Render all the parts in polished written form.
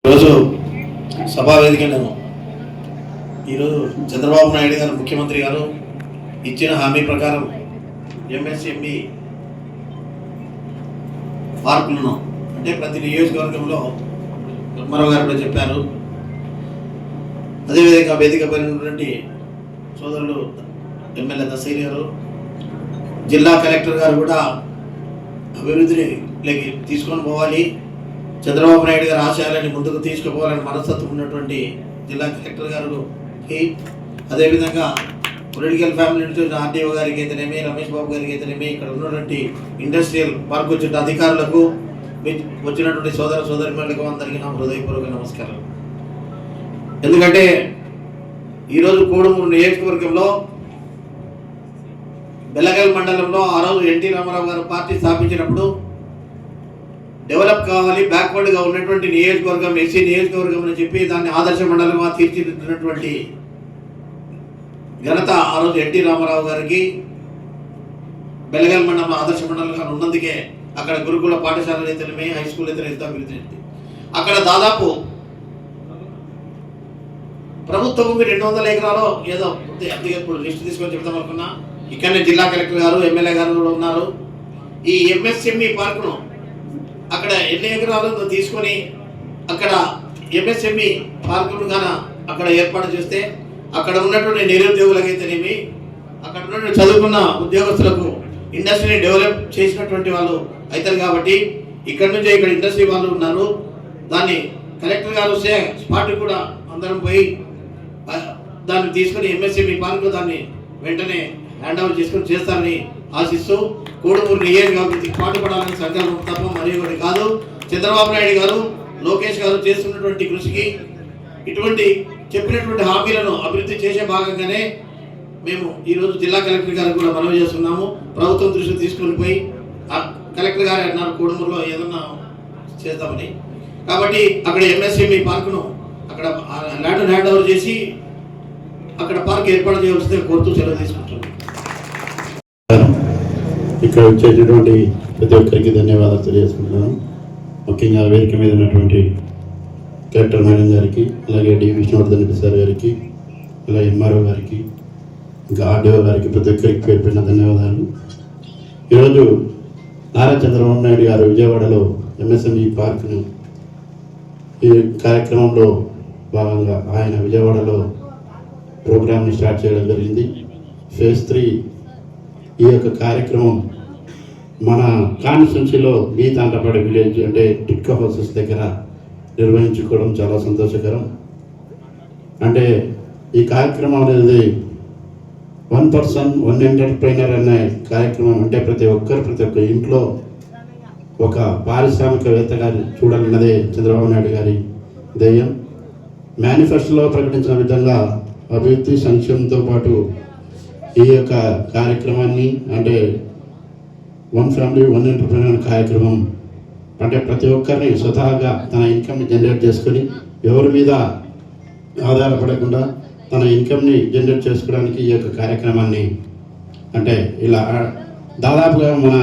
ఈరోజు సభా వేదికలను ఈరోజు చంద్రబాబు నాయుడు గారు ముఖ్యమంత్రి గారు ఇచ్చిన హామీ ప్రకారం ఎంఎస్ఎంఈ పార్కులను అంటే ప్రతి నియోజకవర్గంలో ధర్మారావు గారు కూడా చెప్పారు. అదేవిధంగా వేదిక పైనటువంటి సోదరులు ఎమ్మెల్యే దశైలి గారు, జిల్లా కలెక్టర్ గారు కూడా అభివృద్ధిని తీసుకొని పోవాలి, చంద్రబాబు నాయుడు గారు ఆశయాలని ముందుకు తీసుకుపోవాలని మనస్తత్వం ఉన్నటువంటి జిల్లా కలెక్టర్ గారికి, అదేవిధంగా పొలిటికల్ ఫ్యామిలీ నుంచి ఆర్డీఓ గారికి అయితేనేమి, రమేష్ బాబు గారికి అయితేనేమి, ఇక్కడ ఉన్నటువంటి ఇండస్ట్రియల్ పార్క్ వచ్చిన అధికారులకు, వచ్చినటువంటి సోదర సోదరిమణులకు అందరికీ నా హృదయపూర్వక నమస్కారం. ఎందుకంటే ఈరోజు కోడుమూరు నియోజకవర్గంలో బెల్లగల్ మండలంలో ఆ రోజు ఎన్టీ రామారావు గారు పార్టీ స్థాపించినప్పుడు డెవలప్ కావాలి, బ్యాక్వర్డ్గా ఉన్నటువంటి నియోజకవర్గం ఎస్సీ నియోజకవర్గం అని చెప్పి దాన్ని ఆదర్శ మండలంగా తీర్చిదిద్దినటువంటి ఘనత ఆ రోజు ఎన్టీ రామారావు గారికి. బెల్లగల్ మండలం ఆదర్శ మండలంగా ఉన్నందుకే అక్కడ గురుకుల పాఠశాలలు అయితేనేమి, హై స్కూల్ అయితే ఎంతో అభివృద్ధి. అక్కడ దాదాపు ప్రభుత్వ భూమి 200 ఎకరాలు ఏదో అందుకే ఇప్పుడు లిస్ట్ తీసుకొని చెప్తాం అనుకున్నా. ఇక్కడనే జిల్లా కలెక్టర్ గారు, ఎమ్మెల్యే గారు కూడా ఉన్నారు. ఈ ఎంఎస్ఎంఈ పార్కును అక్కడ ఎన్ని ఎకరాలు తీసుకొని అక్కడ ఎంఎస్ఎంఈ పార్కును గాన అక్కడ ఏర్పాటు చేస్తే అక్కడ ఉన్నటువంటి నిరుద్యోగులకైతేనేమి, అక్కడ ఉన్నటువంటి చదువుకున్న ఉద్యోగస్తులకు ఇండస్ట్రీని డెవలప్ చేసినటువంటి వాళ్ళు అవుతారు. కాబట్టి ఇక్కడ నుంచి ఇక్కడ ఇండస్ట్రీ వాళ్ళు ఉన్నారు. దాన్ని కలెక్టర్ గారు వస్తే స్పాట్ కూడా అందరం పోయి దాన్ని తీసుకొని ఎంఎస్ఎంఈ పార్కు దాన్ని వెంటనే హ్యాండ్ ఓవర్ చేసుకొని చేస్తారని ఆశిస్తూ కోడుమూరు నియోజకవర్గానికి పాటుపడాలని సంకల్పం తప్ప మరి ఒకటి కాదు. చంద్రబాబు నాయుడు గారు, లోకేష్ గారు చేస్తున్నటువంటి కృషికి ఇటువంటి చెప్పినటువంటి హామీలను అభివృద్ధి చేసే భాగంగానే మేము ఈరోజు జిల్లా కలెక్టర్ గారికి కూడా మనవి చేస్తున్నాము. ప్రభుత్వం దృష్టి తీసుకొని పోయి కలెక్టర్ గారు అన్నారు కోడుమూరులో ఏదన్నా చేద్దామని. కాబట్టి అక్కడ ఎంఎస్ఎంఈ పార్కును అక్కడ ల్యాండ్ హ్యాండ్ ఓవర్ చేసి అక్కడ పార్క్ ఏర్పాటు చేయవలసిందే కోరుతూ సెలవు తీసుకుంటున్నాను. ఇక్కడ వచ్చేటటువంటి ప్రతి ఒక్కరికి ధన్యవాదాలు తెలియజేసుకుంటున్నాను. ముఖ్యంగా వేదిక మీద ఉన్నటువంటి కలెక్టర్ మేడం గారికి, అలాగే డి విష్ణువర్ధన్ రెడ్డి సార్ గారికి, అలాగే ఎంఆర్ఓ గారికి, ఇంకా ఆర్డీఓ గారికి ప్రతి ఒక్కరికి పేరు పెట్టిన ధన్యవాదాలు. ఈరోజు నారా చంద్రబాబు నాయుడు గారు విజయవాడలో ఎంఎస్ఎంఈ పార్క్ను ఈ కార్యక్రమంలో భాగంగా ఆయన విజయవాడలో ప్రోగ్రామ్ని స్టార్ట్ చేయడం జరిగింది. ఫేజ్ 3 ఈ యొక్క కార్యక్రమం మన కాన్స్టిట్యున్సీలో గీతాంటపాడు విలేజ్ అంటే టిట్కో హౌసెస్ దగ్గర నిర్వహించుకోవడం చాలా సంతోషకరం. అంటే ఈ కార్యక్రమం అనేది 1 పర్సన్ 1 ఎంటర్ప్రైనర్ అనే కార్యక్రమం. అంటే ప్రతి ఒక్క ఇంట్లో ఒక పారిశ్రామికవేత్తగా చూడాలన్నదే చంద్రబాబు నాయుడు గారి ధ్యేయం. మేనిఫెస్టోలో ప్రకటించిన విధంగా అభివృద్ధి సంక్షేమంతో పాటు ఈ యొక్క కార్యక్రమాన్ని అంటే 1 ఫ్యామిలీ 1 ఎంటర్ప్రైనర్ కార్యక్రమం అంటే ప్రతి ఒక్కరిని స్వతహాగా తన ఇన్కమ్ని జనరేట్ చేసుకొని ఎవరి మీద ఆధారపడకుండా తన ఇన్కమ్ని జనరేట్ చేసుకోవడానికి ఈ యొక్క కార్యక్రమాన్ని అంటే ఇలా దాదాపుగా మన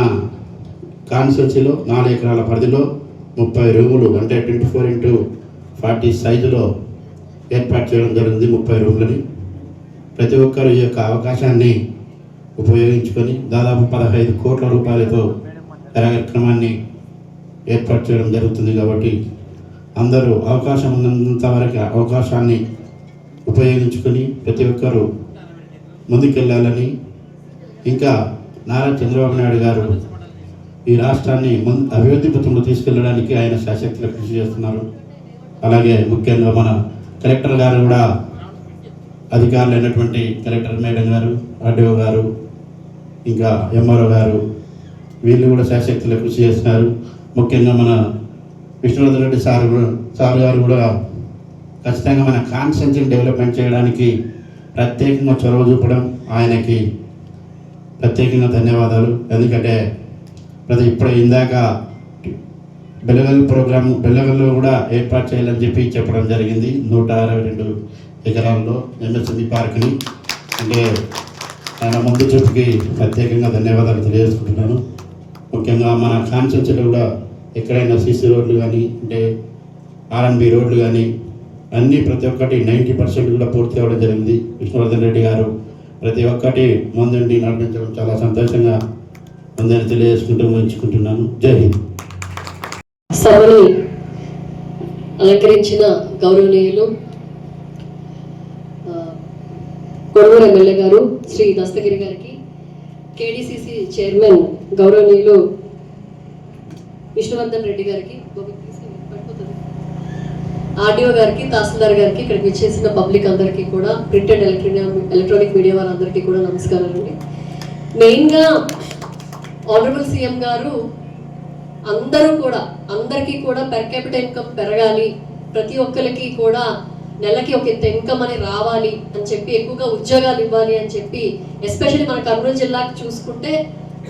కాన్స్టిట్యున్సీలో 4 ఎకరాల పరిధిలో 30 రూములు అంటే 24x40 సైజులో ఏర్పాటు చేయడం జరిగింది. 30 రూములని ప్రతి ఒక్కరు ఈ యొక్క అవకాశాన్ని ఉపయోగించుకొని దాదాపు 15 కోట్ల రూపాయలతో కార్యక్రమాన్ని ఏర్పాటు చేయడం జరుగుతుంది. కాబట్టి అందరూ అవకాశం ఉన్నంత వరకు అవకాశాన్ని ఉపయోగించుకొని ప్రతి ఒక్కరూ ముందుకెళ్ళాలని, ఇంకా నారా చంద్రబాబు నాయుడు గారు ఈ రాష్ట్రాన్ని అభివృద్ధి పథంలో తీసుకెళ్ళడానికి ఆయన శాశక్తిగా కృషి చేస్తున్నారు. అలాగే ముఖ్యంగా మన కలెక్టర్ గారు కూడా అధికారులు అయినటువంటి కలెక్టర్ మేడం గారు, ఆర్డీఓ గారు, ఇంకా ఎంఆర్ఓ గారు వీళ్ళు కూడా శాశక్తిలో కృషి చేస్తున్నారు. ముఖ్యంగా మన విష్ణువర్ధన్ రెడ్డి సార్ గారు కూడా ఖచ్చితంగా మన కాన్స్టిట్యున్సీని డెవలప్మెంట్ చేయడానికి ప్రత్యేకంగా చొరవ చూపడం ఆయనకి ప్రత్యేకంగా ధన్యవాదాలు. ఎందుకంటే ఇప్పుడు ఇందాక బెల్లగల్లో కూడా ఏర్పాటు చేయాలని చెప్పడం జరిగింది. 162 ఎకరాల్లో ఎంఎస్ఎంఈ పార్క్ని. అంటే ఆయన ముందు చూపుకి ప్రత్యేకంగా ధన్యవాదాలు తెలియజేసుకుంటున్నాను. ముఖ్యంగా మన కాన్స్టిట్యున్సీలో కూడా ఎక్కడైనా సీసీ రోడ్లు కానీ అంటే ఆర్ఎన్బి రోడ్లు కానీ అన్నీ ప్రతి ఒక్కటి 90% కూడా పూర్తి అవ్వడం జరిగింది. విష్ణువర్ధన్ రెడ్డి గారు ప్రతి ఒక్కటి ముందుండి నడిపించడం చాలా సంతోషంగా ఉందని తెలియజేసుకుంటూ ముగించుకుంటున్నాను. జై హింద్. సభని అలంకరించిన గౌరవనీయులు కొడవూరు ఎమ్మెల్యే గారు శ్రీ దస్తగిరి గారికి, కేడీసీసీ చైర్మన్ గౌరవనీయులు విష్ణువర్ధన్ రెడ్డి గారికి, ఆర్డీఓ గారికి, తహసీల్దార్ గారికి, ఇక్కడికి విచ్చేసిన పబ్లిక్ అందరికీ కూడా, ప్రింట్ అండ్ ఎలక్ట్రానిక్ మీడియా వారందరికీ కూడా నమస్కారాలండి. మెయిన్గా ఆనరబుల్ సీఎం గారు అందరికీ కూడా పెర్ క్యాపిటల్ ఇన్కమ్ పెరగాలి, ప్రతి ఒక్కరికి కూడా నెలకి ఒక ఇంత ఇన్కమ్ అని రావాలి అని చెప్పి, ఎక్కువగా ఉద్యోగాలు ఇవ్వాలి అని చెప్పి, ఎస్పెషల్లీ మన కర్నూలు జిల్లాకి చూసుకుంటే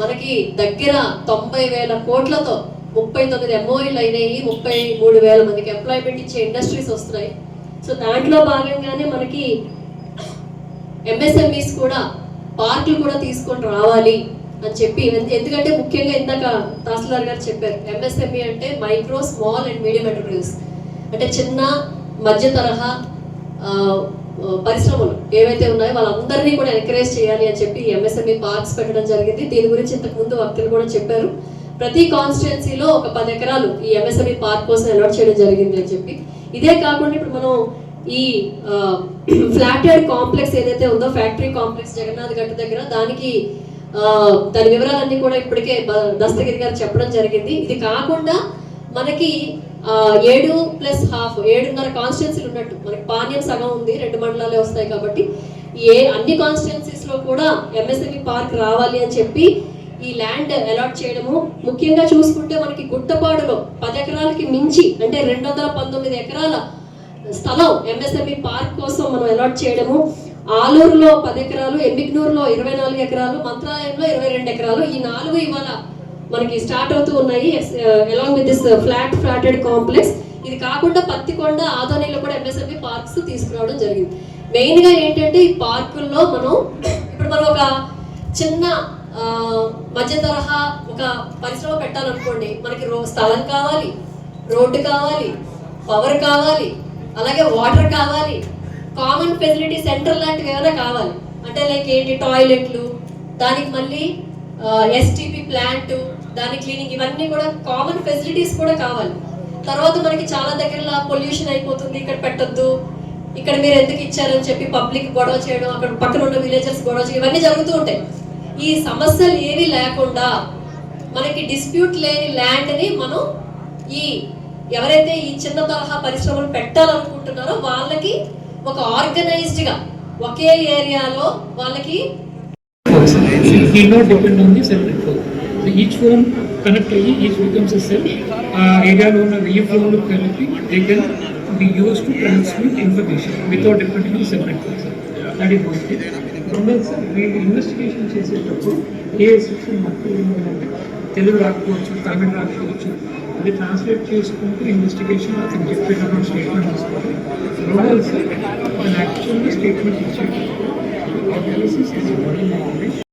మనకి దగ్గర 90,000 కోట్లతో 39 MOUలు అయినాయి, 33,000 మందికి ఎంప్లాయ్మెంట్ ఇచ్చే ఇండస్ట్రీస్ వస్తున్నాయి. సో దాంట్లో భాగంగానే మనకి ఎంఎస్ఎంఈస్ కూడా పార్కులు కూడా తీసుకొని రావాలి అని చెప్పి, ఎందుకంటే ముఖ్యంగా ఇందాక తహసీల్దార్ గారు చెప్పారు, ఎంఎస్ఎంఈ అంటే micro, small and medium enterprises, అంటే చిన్న మధ్య తరహా పరిశ్రమలు ఏవైతే ఉన్నాయో వాళ్ళందరినీ కూడా ఎంకరేజ్ చేయాలి అని చెప్పి ఎంఎస్ఎంఈ పార్క్స్ పెట్టడం జరిగింది. దీని గురించి ఇంతకు ముందు వక్తలు కూడా చెప్పారు. ప్రతి కాన్స్టిట్యున్సీలో ఒక 10 ఎకరాలు ఈ ఎంఎస్ఎంఈ పార్క్ కోసం అలాట్ చేయడం జరిగింది అని చెప్పి. ఇదే కాకుండా ఇప్పుడు మనం ఈ ఫ్లాటెడ్ కాంప్లెక్స్ ఏదైతే ఉందో, ఫ్యాక్టరీ కాంప్లెక్స్ జగన్నాథ్ గట్టు దగ్గర, దాని వివరాలన్నీ కూడా ఇప్పటికే దస్తగిరి గారు చెప్పడం జరిగింది. ఇది కాకుండా మనకి 7+1/2 కాన్స్టిట్యున్సీలు ఉన్నట్టు, మనకి పాణ్యం సగం ఉంది, 2 మండలాలే వస్తాయి కాబట్టి అన్ని కాన్స్టిట్యున్సీస్ లో కూడా ఎంఎస్ఎంఈ పార్క్ రావాలి అని చెప్పి ఈ ల్యాండ్ అలాట్ చేయడము. ముఖ్యంగా చూసుకుంటే మనకి గుట్టపాడులో 10 ఎకరాలకి మించి, అంటే 219 ఎకరాల స్థలం ఎంఎస్ఎంఈ పార్క్ కోసం మనం అలాట్ చేయడము. ఆలూరులో 10 ఎకరాలు, ఎమ్మిగ్నూరులో 24 ఎకరాలు, మంత్రాలయంలో 22 ఎకరాలు, ఈ 4 ఇవాళ మనకి స్టార్ట్ అవుతూ ఉన్నాయి along with this flatted complex. ఇది కాకుండా పత్తికొండ, ఆదోనిలో కూడా ఎంఎస్ఎంఈ పార్క్స్ తీసుకురావడం జరిగింది. మెయిన్ గా ఏంటంటే ఈ పార్కుల్లో ఇప్పుడు మనం ఒక చిన్న మధ్య తరహా ఒక పరిశ్రమ పెట్టాలనుకోండి, మనకి స్థలం కావాలి, రోడ్డు కావాలి, పవర్ కావాలి, అలాగే వాటర్ కావాలి, కామన్ ఫెసిలిటీ సెంటర్ లాంటివి ఏమైనా కావాలి. అంటే లైక్ ఏంటి, టాయిలెట్లు, దానికి మళ్ళీ ఎస్టీపీ ప్లాంట్, దాని క్లీనింగ్, ఇవన్నీ కూడా కామన్ ఫెసిలిటీస్ కూడా కావాలి. తర్వాత మనకి చాలా దగ్గర పొల్యూషన్ అయిపోతుంది, ఇక్కడ పెట్టొద్దు, ఇక్కడ మీరు ఎందుకు ఇచ్చారని చెప్పి పబ్లిక్ గొడవ చేయడం, అక్కడ పక్కన ఉన్న విలేజర్స్ గొడవ చేయడం, ఇవన్నీ జరుగుతూ ఉంటాయి. ఈ సమస్యలు ఏవి లేకుండా మనకి డిస్ప్యూట్ లేని ల్యాండ్ని మనం ఎవరైతే ఈ చిన్న తరహా పరిశ్రమలు పెట్టాలనుకుంటున్నారో వాళ్ళకి ఒక ఆర్గనైజ్డ్గా ఒకే ఏరియాలో వాళ్ళకి need not depend on the separate phone. So each phone connect each becomes a cell. Area లో ఉన్న ఈ phone లు కలిపి they can be used to transmit information without depending on separate phones. That is one thing. రెండోది sir, వీళ్ళు investigation చేసేటప్పుడు ఏ section అంటే తెలుగు రాకపోవచ్చు, తమిళ రాకపోవచ్చు, అది ట్రాన్స్లేట్ చేసుకుంటూ ఇన్వెస్టిగేషన్ అతను చెప్పేటప్పుడు స్టేట్మెంట్ ఇస్తారు. రెండోది సార్, అతను యాక్చువల్గా స్టేట్మెంట్ ఇచ్చేటప్పుడు